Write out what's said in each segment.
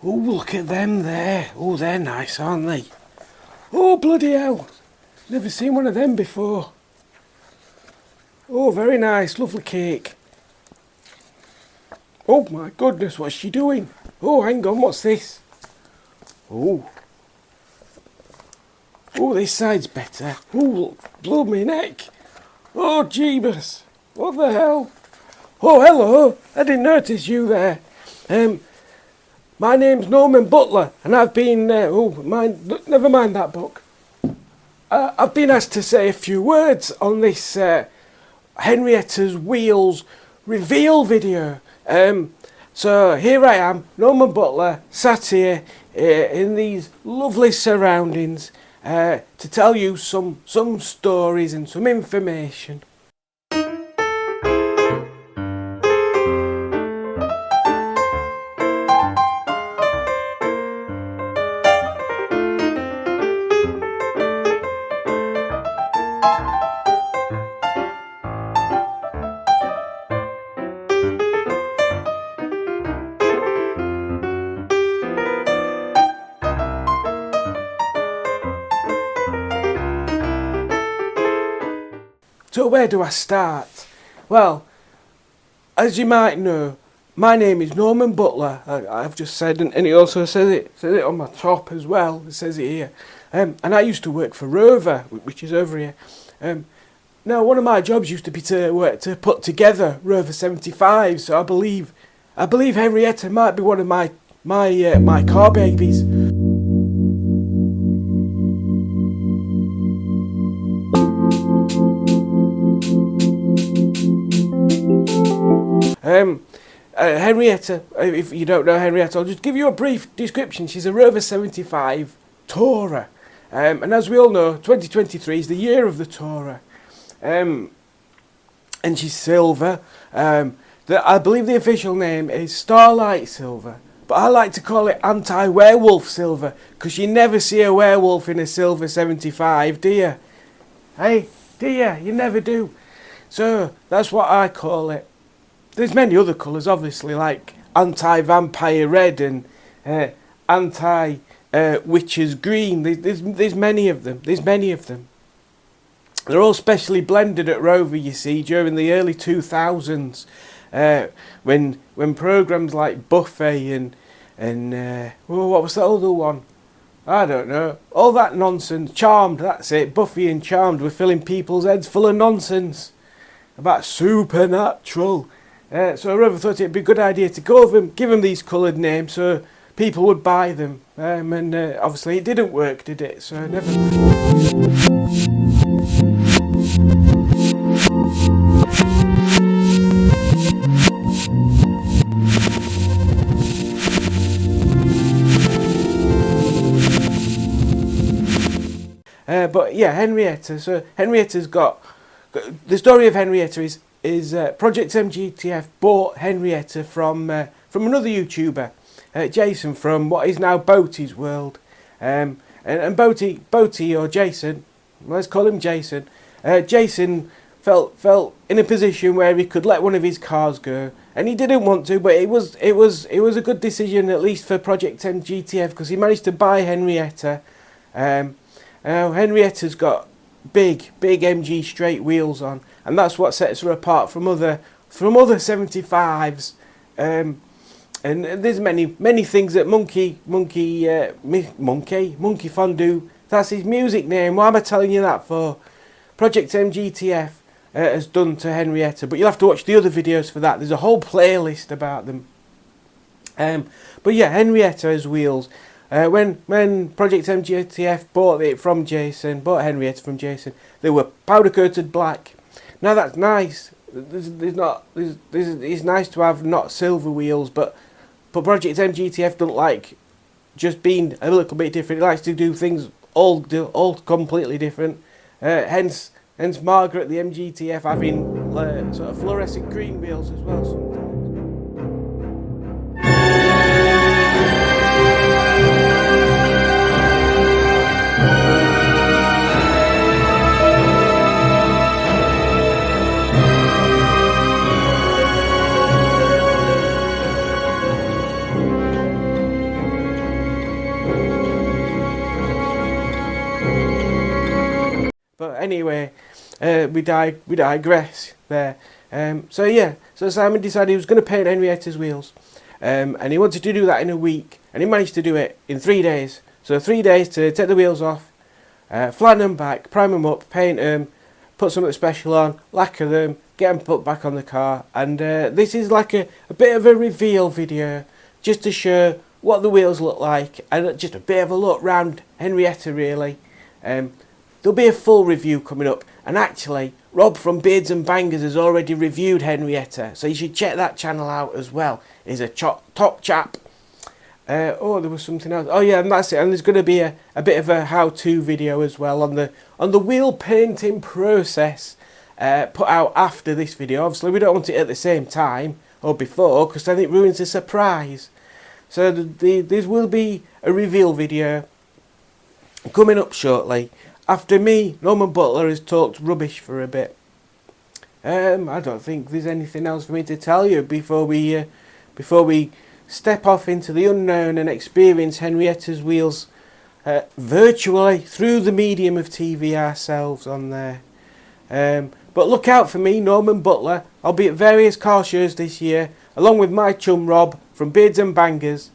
Oh, look at them there. Oh, they're nice, aren't they? Oh, bloody hell. Never seen one of them before. Oh, very nice. Lovely cake. Oh, my goodness, what's she doing? Oh, hang on, what's this? Oh. Oh, this side's better. Oh, blow me neck. Oh, Jeebus. What the hell? Oh, hello. I didn't notice you there. My name's Norman Buttler, and I've been... never mind that book. I've been asked to say a few words on this Henrietta's Wheels reveal video. So here I am, Norman Buttler, sat here in these lovely surroundings to tell you some stories and some information. So where do I start? Well, as you might know, my name is Norman Buttler. I've just said, and it also says it on my top as well. It says it here. And I used to work for Rover, which is over here. Now, one of my jobs used to be to put together Rover 75. So I believe Henrietta might be one of my car babies. Henrietta, if you don't know Henrietta, I'll just give you a brief description. She's a Rover 75 Tourer. And as we all know, 2023 is the year of the Tourer. And she's silver. I believe the official name is Starlight Silver. But I like to call it Anti-Werewolf Silver, because you never see a werewolf in a silver 75, do you? Hey, do you? You never do. So, that's what I call it. There's many other colours, obviously, like anti-vampire red and anti-witches green. There's many of them. They're all specially blended at Rover, you see, during the early 2000s, when programmes like Buffet and what was that other one? I don't know. All that nonsense. Charmed, that's it. Buffy and Charmed were filling people's heads full of nonsense about supernatural. So Rover thought it'd be a good idea to give them these coloured names so people would buy them. And obviously it didn't work, did it? So never mind. But yeah, Henrietta. So Henrietta's got... The story of Henrietta is Project MGTF bought Henrietta from another YouTuber, Jason, from what is now Boaty's World, and Boaty or Jason, let's call him Jason. Jason felt in a position where he could let one of his cars go, and he didn't want to, but it was a good decision, at least for Project MGTF, because he managed to buy Henrietta. Henrietta's got big MG straight wheels on, and that's what sets her apart from other 75s. And there's many things that Monkey Fondue, that's his music name. Why am I telling you that for? Project MGTF has done to Henrietta, but you'll have to watch the other videos for that. There's a whole playlist about them. But yeah, Henrietta has wheels. When Project MGTF bought Henrietta from Jason, they were powder coated black. Now that's nice. It's nice to have not silver wheels, but Project MGTF doesn't like just being a little bit different. It likes to do things all completely different. Hence Margaret the MGTF having sort of fluorescent green wheels as well sometimes. anyway, we digress there. So yeah, so Simon decided he was going to paint Henrietta's wheels, and he wanted to do that in a week, and he managed to do it in 3 days. So 3 days to take the wheels off, flatten them back, prime them up, paint them, put something special on, lacquer them, get them put back on the car. And this is like a bit of a reveal video, just to show what the wheels look like, and just a bit of a look round Henrietta really. There'll be a full review coming up, and actually Rob from Beards and Bangers has already reviewed Henrietta, so you should check that channel out as well. He's a top chap. Oh, there was something else. Oh yeah, and that's it. And there's going to be a bit of a how-to video as well on the wheel painting process, put out after this video. Obviously we don't want it at the same time or before, because then it ruins the surprise. So there will be a reveal video coming up shortly, after me, Norman Buttler, has talked rubbish for a bit. I don't think there's anything else for me to tell you before we step off into the unknown and experience Henrietta's wheels virtually through the medium of TV ourselves on there. But look out for me, Norman Buttler. I'll be at various car shows this year, along with my chum Rob from Beards and Bangers.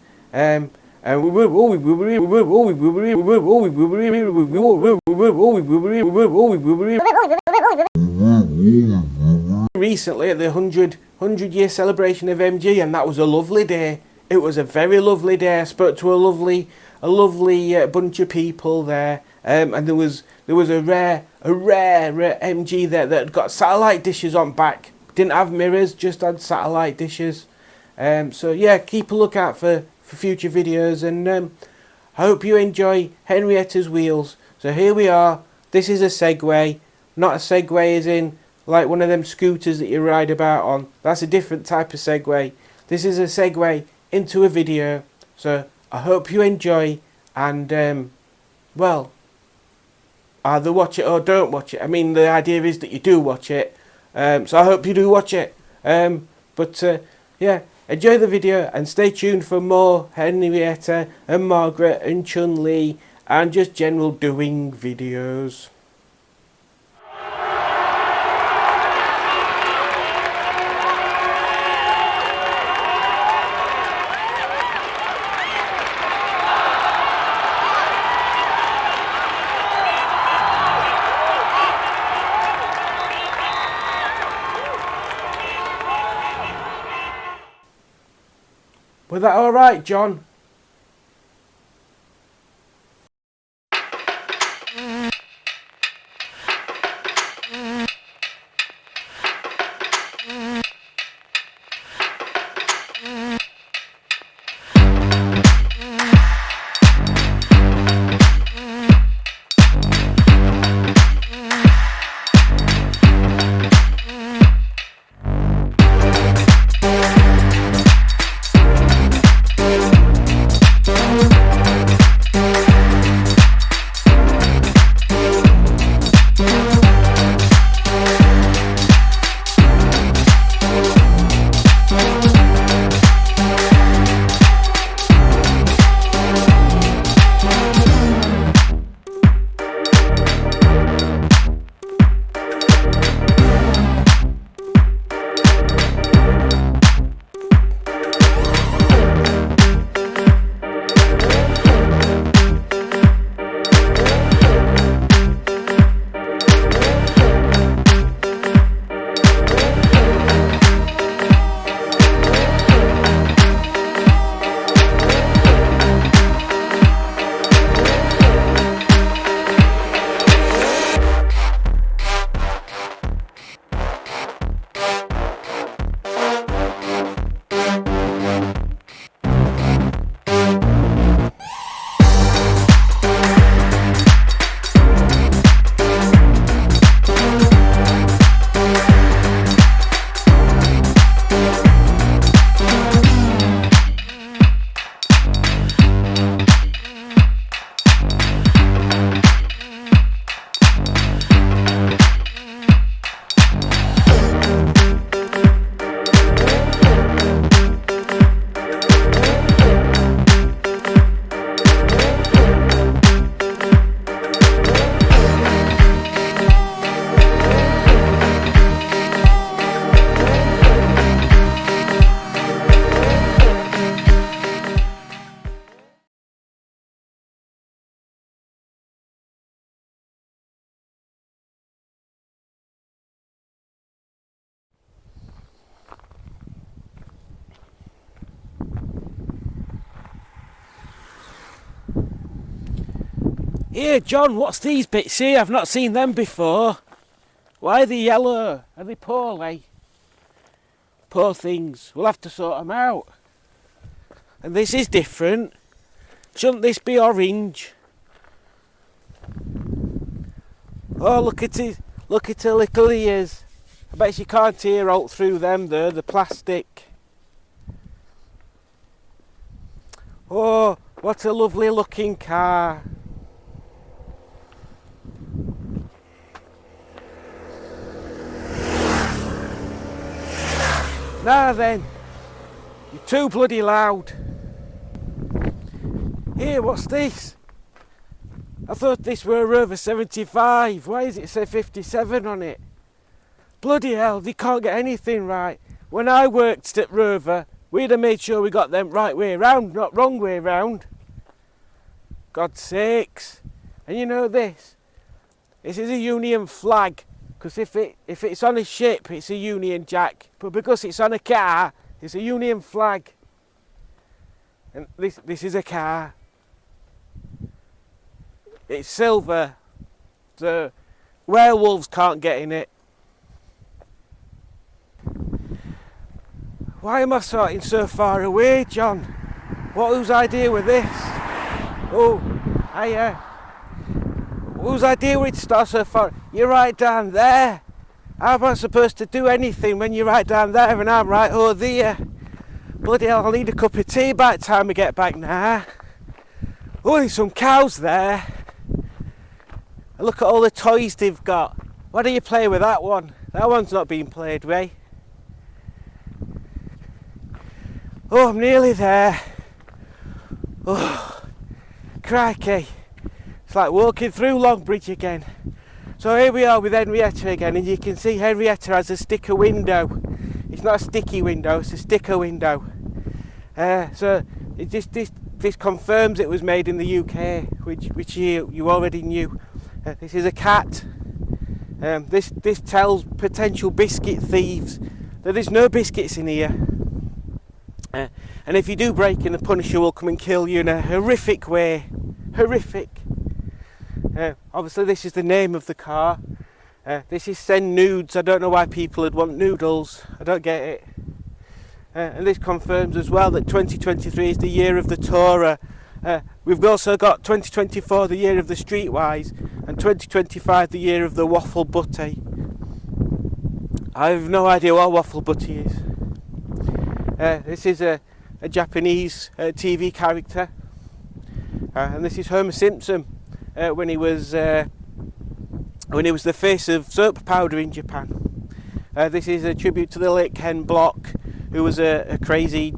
Recently at the 100 year celebration of MG, and that was a lovely day. It was a very lovely day. I spoke to a lovely bunch of people there, and there was a rare MG there that had got satellite dishes on back. Didn't have mirrors, just had satellite dishes. So yeah, keep a lookout for future videos, and I hope you enjoy Henrietta's wheels. So here we are. This is a Segway, not a Segway as in like one of them scooters that you ride about on. That's a different type of Segway. This is a Segway into a video. So I hope you enjoy, and well, either watch it or don't watch it. I mean, the idea is that you do watch it, so I hope you do watch it. Yeah, enjoy the video and stay tuned for more Henrietta and Margaret and Chun-Li and just general doing videos. Was that alright, John? Here, John, what's these bits here? I've not seen them before. Why are they yellow? Are they poorly? Poor things. We'll have to sort them out. And this is different. Shouldn't this be orange? Oh, look at it. Look at her little ears. I bet she can't hear out through them though, the plastic. Oh, what a lovely looking car. Now then, you're too bloody loud. Here, what's this? I thought this were a Rover 75. Why does it say 57 on it? Bloody hell, they can't get anything right. When I worked at Rover, we'd have made sure we got them right way round, not wrong way round. God's sakes. And you know this? This is a Union flag. Because if it's on a ship, it's a Union Jack. But because it's on a car, it's a Union flag. And this is a car. It's silver. The werewolves can't get in it. Why am I starting so far away, John? Whose idea was this? Oh, hiya. Whose idea was it to start so far? You're right down there. How am I supposed to do anything when you're right down there and I'm right over there? Bloody hell, I'll need a cup of tea by the time I get back now. Oh, there's some cows there. Look at all the toys they've got. Why don't you play with that one? That one's not being played with. Oh, I'm nearly there. Oh, crikey. It's like walking through Longbridge again. So here we are with Henrietta again, and you can see Henrietta has a sticker window. It's not a sticky window, it's a sticker window. So this confirms it was made in the UK, which you already knew. This is a cat. This tells potential biscuit thieves that there's no biscuits in here. And if you do break in, the Punisher will come and kill you in a horrific way. Horrific. Obviously this is the name of the car. This is send nudes. I don't know why people would want noodles. I don't get it. And this confirms as well that 2023 is the year of the Tourer. We've also got 2024 the year of the Streetwise and 2025 the year of the Waffle Butty. I have no idea what a Waffle Butty is. This is a Japanese TV character. And this is Homer Simpson. When he was the face of soap powder in Japan. This is a tribute to the late Ken Block, who was a crazy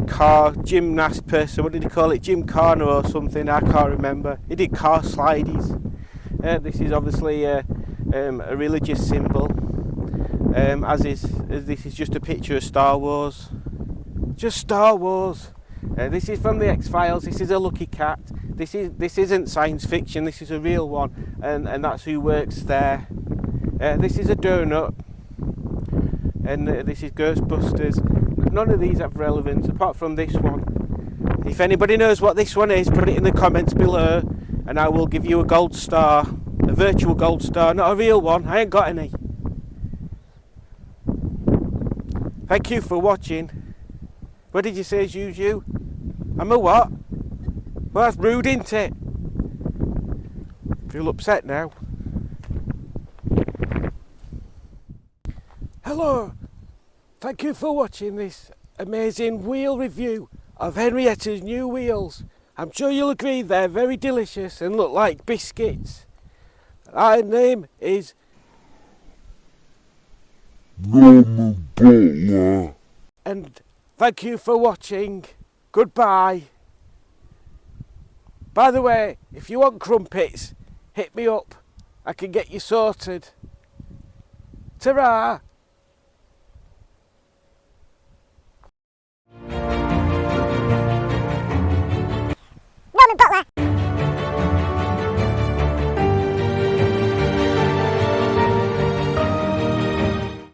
car gymnast person. What did he call it? Jim Carner or something? I can't remember. He did car slides. This is obviously a religious symbol, as this is just a picture of Star Wars. Just Star Wars. This is from the X-Files. This is a lucky cat. This isn't science fiction. This is a real one, and that's who works there. This is a donut, and this is Ghostbusters. None of these have relevance apart from this one. If anybody knows what this one is, put it in the comments below, and I will give you a gold star, a virtual gold star, not a real one. I ain't got any. Thank you for watching. What did you say, Juju? I'm a what? Well, that's rude, isn't it? Feel upset now. Hello. Thank you for watching this amazing wheel review of Henrietta's new wheels. I'm sure you'll agree they're very delicious and look like biscuits. My name is Norman Buttler. And thank you for watching. Goodbye. By the way, if you want crumpets, hit me up. I can get you sorted. Ta-ra! Norman Buttler.